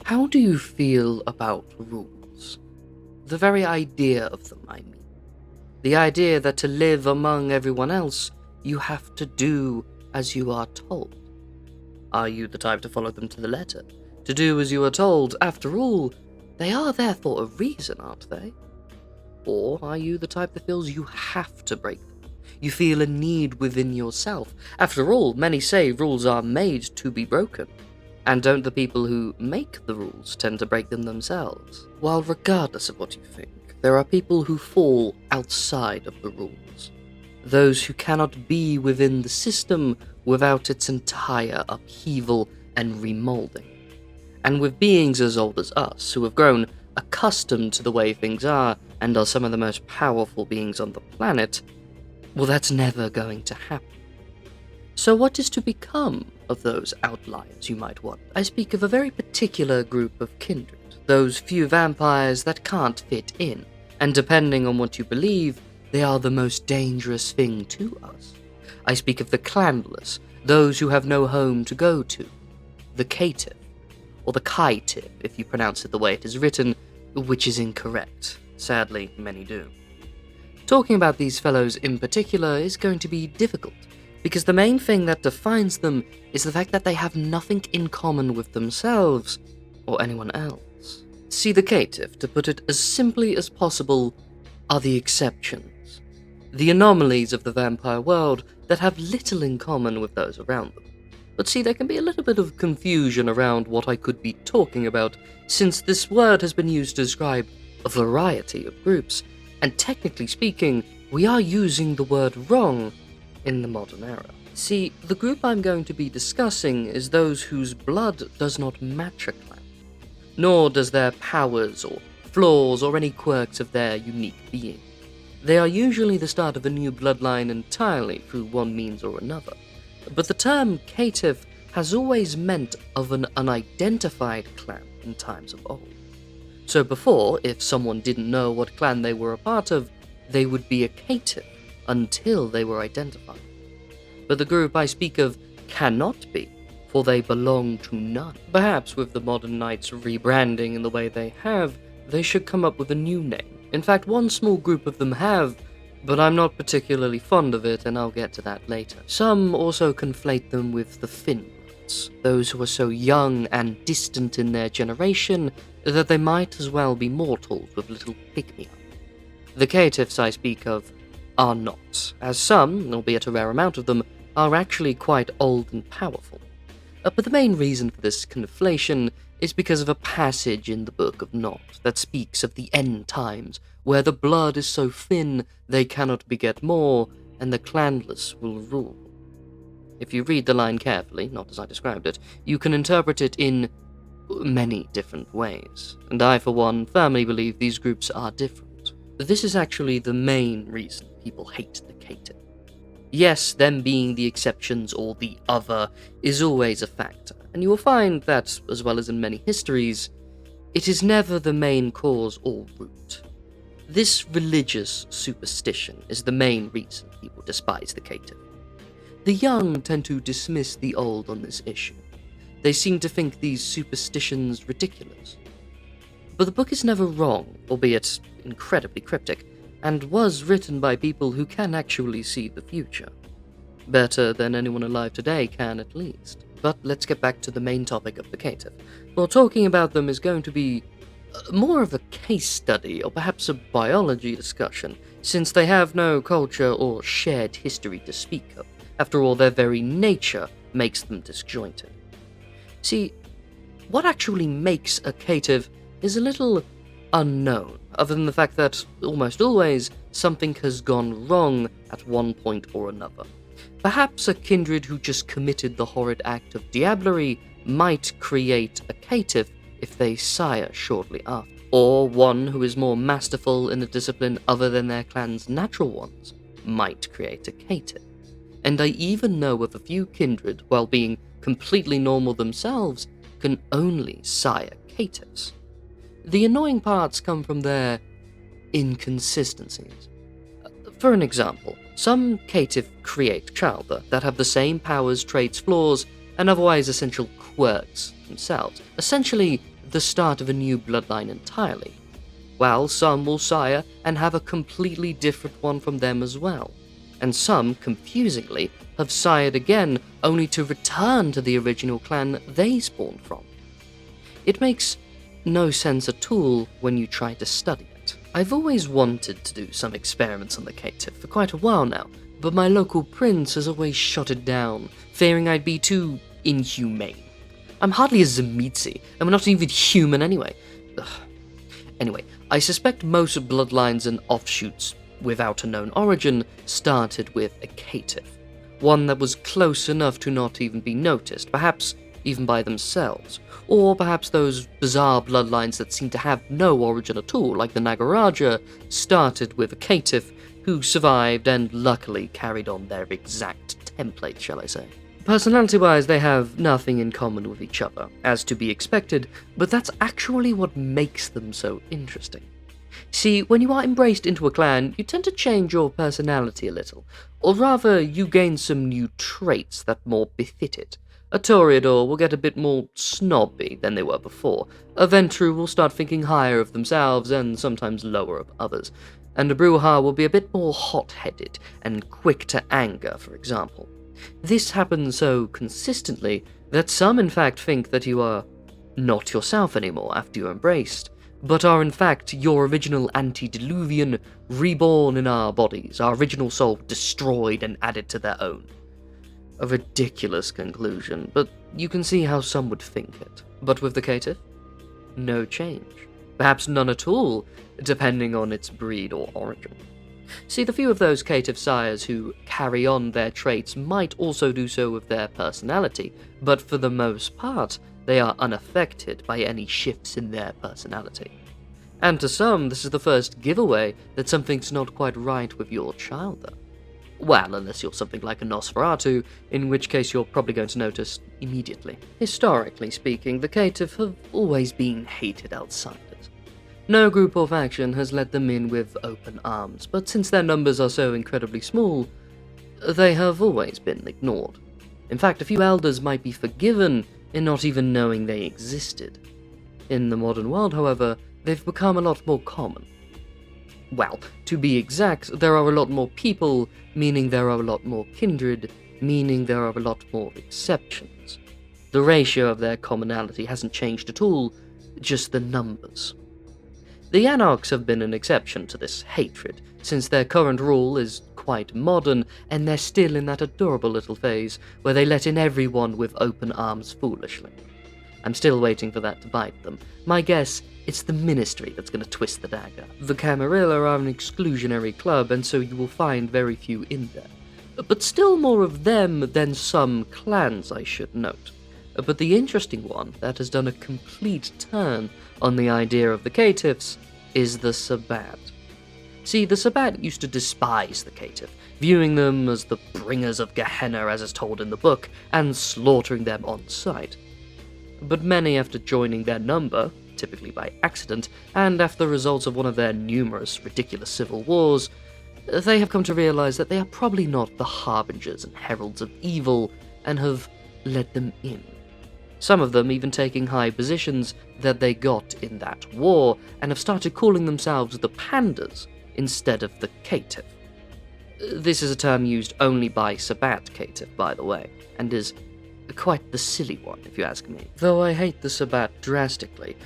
How do you feel about rules? The very idea of them, I mean. The idea that to live among everyone else, you have to do as you are told. Are you the type to follow them to the letter? To do as you are told? After all, they are there for a reason, aren't they? Or are you the type that feels you have to break them? You feel a need within yourself. After all, many say rules are made to be broken. And don't the people who make the rules tend to break them themselves? While regardless of what you think, there are people who fall outside of the rules. Those who cannot be within the system without its entire upheaval and remolding. And with beings as old as us, who have grown accustomed to the way things are and are some of the most powerful beings on the planet, well, that's never going to happen. So what is to become of those outliers, you might wonder? I speak of a very particular group of kindred, those few vampires that can't fit in, and depending on what you believe, they are the most dangerous thing to us. I speak of the clanless, those who have no home to go to, the Caitiff, or the Caitiff if you pronounce it the way it is written, which is incorrect. Sadly, many do. Talking about these fellows in particular is going to be difficult, because the main thing that defines them is the fact that they have nothing in common with themselves or anyone else. See, the Caitiff, to put it as simply as possible, are the exceptions, the anomalies of the vampire world that have little in common with those around them. But see, there can be a little bit of confusion around what I could be talking about, since this word has been used to describe a variety of groups, and technically speaking, we are using the word wrong in the modern era. See, the group I'm going to be discussing is those whose blood does not match a clan, nor does their powers or flaws or any quirks of their unique being. They are usually the start of a new bloodline entirely through one means or another, but the term Caitiff has always meant of an unidentified clan in times of old. So before, if someone didn't know what clan they were a part of, they would be a Caitiff until they were identified. But the group I speak of cannot be, for they belong to none. Perhaps with the modern knights rebranding in the way they have, they should come up with a new name. In fact, one small group of them have, but I'm not particularly fond of it, and I'll get to that later. Some also conflate them with the Finbloods, those who are so young and distant in their generation that they might as well be mortals with little pick-me-up. The Caitiffs I speak of are not, as some, albeit a rare amount of them, are actually quite old and powerful. But the main reason for this conflation is because of a passage in the Book of Nod that speaks of the end times, where the blood is so thin they cannot beget more, and the clanless will rule. If you read the line carefully, not as I described it, you can interpret it in many different ways, and I, for one, firmly believe these groups are different. This is actually the main reason people hate the Caitiff. Yes, them being the exceptions or the other is always a factor, and you will find that, as well as in many histories, it is never the main cause or root. This religious superstition is the main reason people despise the Caitiff. The young tend to dismiss the old on this issue. They seem to think these superstitions ridiculous. But the book is never wrong, albeit incredibly cryptic, and was written by people who can actually see the future. Better than anyone alive today can, at least. But let's get back to the main topic of the Caitiff. Well, talking about them is going to be more of a case study, or perhaps a biology discussion, since they have no culture or shared history to speak of. After all, their very nature makes them disjointed. See, what actually makes a Caitiff is a little unknown, other than the fact that, almost always, something has gone wrong at one point or another. Perhaps a kindred who just committed the horrid act of diablerie might create a Caitiff if they sire shortly after, or one who is more masterful in a discipline other than their clan's natural ones might create a Caitiff. And I even know of a few kindred, while being completely normal themselves, can only sire Caitiffs. The annoying parts come from their inconsistencies. For an example, some Caitiff create childbirth that have the same powers, traits, flaws, and otherwise essential quirks themselves. Essentially, the start of a new bloodline entirely, while some will sire and have a completely different one from them as well, and some, confusingly, have sired again only to return to the original clan they spawned from. It makes no sense at all when you try to study it. I've always wanted to do some experiments on the Caitiff for quite a while now, but my local prince has always shot it down, fearing I'd be too inhumane. I'm hardly a Zemitzi, and we're not even human anyway. Ugh. Anyway, I suspect most bloodlines and offshoots without a known origin started with a Caitiff, one that was close enough to not even be noticed, perhaps even by themselves, or perhaps those bizarre bloodlines that seem to have no origin at all, like the Nagaraja, started with a Caitiff who survived and luckily carried on their exact template, shall I say. Personality-wise, they have nothing in common with each other, as to be expected, but that's actually what makes them so interesting. See, when you are embraced into a clan, you tend to change your personality a little, or rather, you gain some new traits that more befit it. A Toreador will get a bit more snobby than they were before, a Ventru will start thinking higher of themselves and sometimes lower of others, and a Bruja will be a bit more hot-headed and quick to anger, for example. This happens so consistently that some in fact think that you are not yourself anymore after you're embraced, but are in fact your original antediluvian, reborn in our bodies, our original soul destroyed and added to their own. A ridiculous conclusion, but you can see how some would think it. But with the Caitiff, no change. Perhaps none at all, depending on its breed or origin. See, the few of those Caitiff sires who carry on their traits might also do so with their personality, but for the most part, they are unaffected by any shifts in their personality. And to some, this is the first giveaway that something's not quite right with your child, though. Well, unless you're something like a Nosferatu, in which case you're probably going to notice immediately. Historically speaking, the Caitiff have always been hated outsiders. No group or faction has let them in with open arms, but since their numbers are so incredibly small, they have always been ignored. In fact, a few elders might be forgiven in not even knowing they existed. In the modern world, however, they've become a lot more common. Well, to be exact, there are a lot more people, meaning there are a lot more kindred, meaning there are a lot more exceptions. The ratio of their commonality hasn't changed at all, just the numbers. The Anarchs have been an exception to this hatred, since their current rule is quite modern, and they're still in that adorable little phase where they let in everyone with open arms foolishly. I'm still waiting for that to bite them. My guess, it's the Ministry that's going to twist the dagger. The Camarilla are an exclusionary club, and so you will find very few in there. But still more of them than some clans, I should note. But the interesting one that has done a complete turn on the idea of the Caitiffs is the Sabbat. See, the Sabbat used to despise the Caitiff, viewing them as the bringers of Gehenna as is told in the book, and slaughtering them on sight. But many, after joining their number, typically by accident, and after the results of one of their numerous ridiculous civil wars, they have come to realize that they are probably not the harbingers and heralds of evil, and have let them in. Some of them even taking high positions that they got in that war, and have started calling themselves the Pandas instead of the Caitiff. This is a term used only by Sabbat Caitiff, by the way, and is quite the silly one, if you ask me. Though I hate the Sabbat drastically,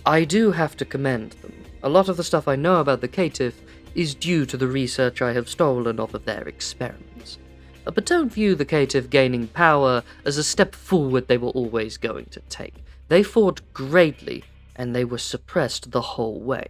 I do have to commend them. A lot of the stuff I know about the Caitiff is due to the research I have stolen off of their experiments. But don't view the Caitiff gaining power as a step forward they were always going to take. They fought greatly, and they were suppressed the whole way.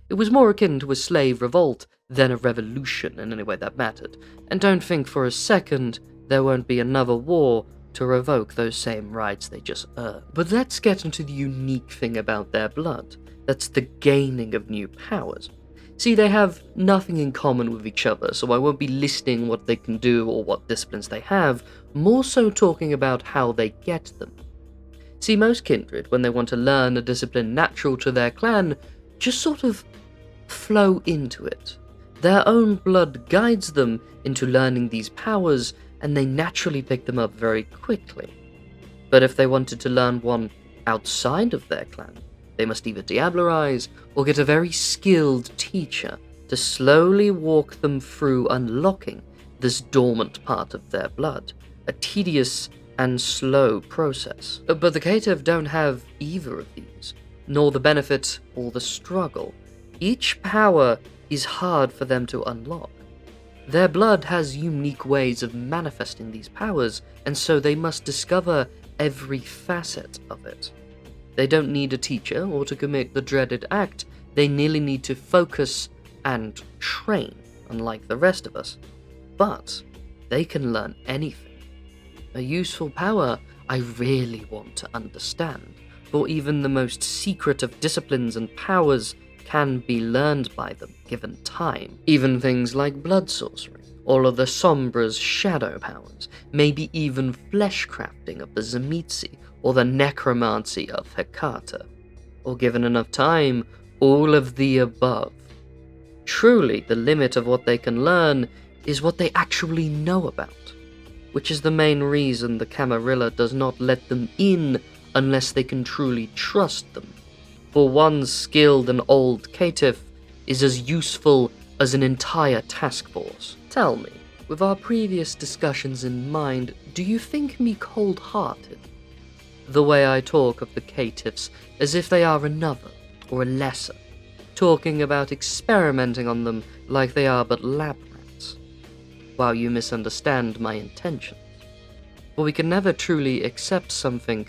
It was more akin to a slave revolt than a revolution in any way that mattered, and don't think for a second there won't be another war to revoke those same rights they just earned. But let's get into the unique thing about their blood. That's the gaining of new powers. See, they have nothing in common with each other, so I won't be listing what they can do or what disciplines they have, more so talking about how they get them. See, most kindred, when they want to learn a discipline natural to their clan, just sort of flow into it. Their own blood guides them into learning these powers, and they naturally pick them up very quickly. But if they wanted to learn one outside of their clan, they must either diablerize or get a very skilled teacher to slowly walk them through unlocking this dormant part of their blood, a tedious and slow process. But the Caitiff don't have either of these, nor the benefit or the struggle. Each power is hard for them to unlock. Their blood has unique ways of manifesting these powers, and so they must discover every facet of it. They don't need a teacher or to commit the dreaded act, they merely need to focus and train, unlike the rest of us. But they can learn anything. A useful power I really want to understand, for even the most secret of disciplines and powers can be learned by them given time. Even things like blood sorcery, all of the Sombra's shadow powers, maybe even flesh crafting of the Zamitsi or the necromancy of Hecata, or given enough time, all of the above. Truly, the limit of what they can learn is what they actually know about, which is the main reason the Camarilla does not let them in unless they can truly trust them. For one skilled and old Caitiff is as useful as an entire task force. Tell me, with our previous discussions in mind, do you think me cold-hearted? The way I talk of the Caitiffs as if they are another, or a lesser, talking about experimenting on them like they are but lab rats, while you misunderstand my intentions. For we can never truly accept something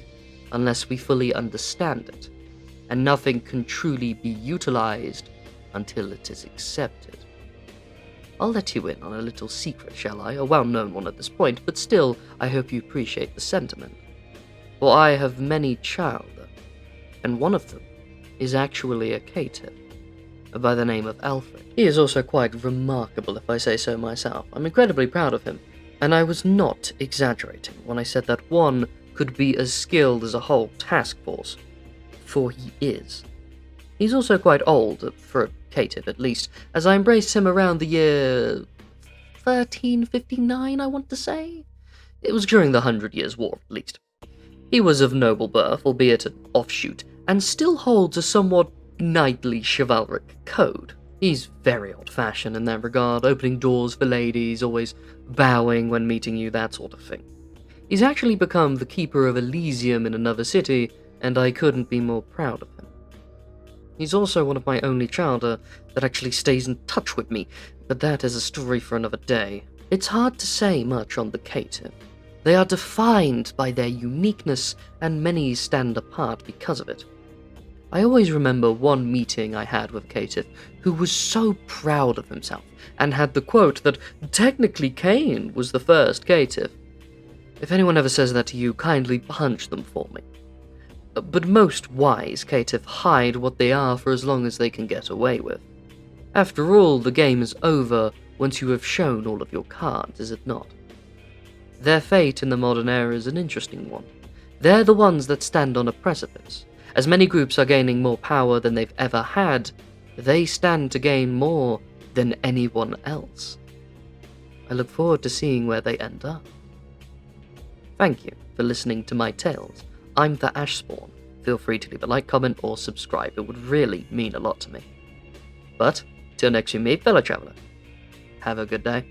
unless we fully understand it, and nothing can truly be utilized until it is accepted. I'll let you in on a little secret, shall I? A well-known one at this point, but still, I hope you appreciate the sentiment. For I have many children, and one of them is actually a Caitiff, by the name of Alfred. He is also quite remarkable, if I say so myself. I'm incredibly proud of him, and I was not exaggerating when I said that one could be as skilled as a whole task force, for he is. He's also quite old, for a Caitiff at least, as I embraced him around the year 1359, I want to say? It was during the 100 Years' War, at least. He was of noble birth, albeit an offshoot, and still holds a somewhat knightly chivalric code. He's very old-fashioned in that regard, opening doors for ladies, always bowing when meeting you, that sort of thing. He's actually become the keeper of Elysium in another city, and I couldn't be more proud of him. He's also one of my only childer that actually stays in touch with me, but that is a story for another day. It's hard to say much on the Caitiff. They are defined by their uniqueness, and many stand apart because of it. I always remember one meeting I had with a Caitiff who was so proud of himself, and had the quote that technically Cain was the first Caitiff. If anyone ever says that to you, kindly punch them for me. But most wise Caitiff hide what they are for as long as they can get away with. After all, the game is over once you have shown all of your cards, is it not? Their fate in the modern era is an interesting one. They're the ones that stand on a precipice. As many groups are gaining more power than they've ever had, they stand to gain more than anyone else. I look forward to seeing where they end up. Thank you for listening to my tales. I'm the Ashspawn. Feel free to leave a like, comment, or subscribe. It would really mean a lot to me. But, till next you meet, fellow traveler, have a good day.